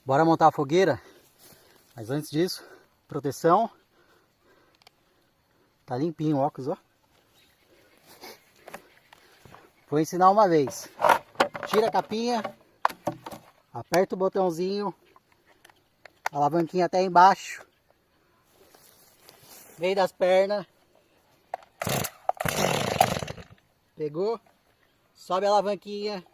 Bora montar a fogueira. Mas antes disso, proteção. Tá limpinho o óculos, ó. Vou ensinar uma vez. Tira a capinha. Aperta o botãozinho. Alavanquinha até embaixo. Meio das pernas. Pegou. Sobe a alavanquinha.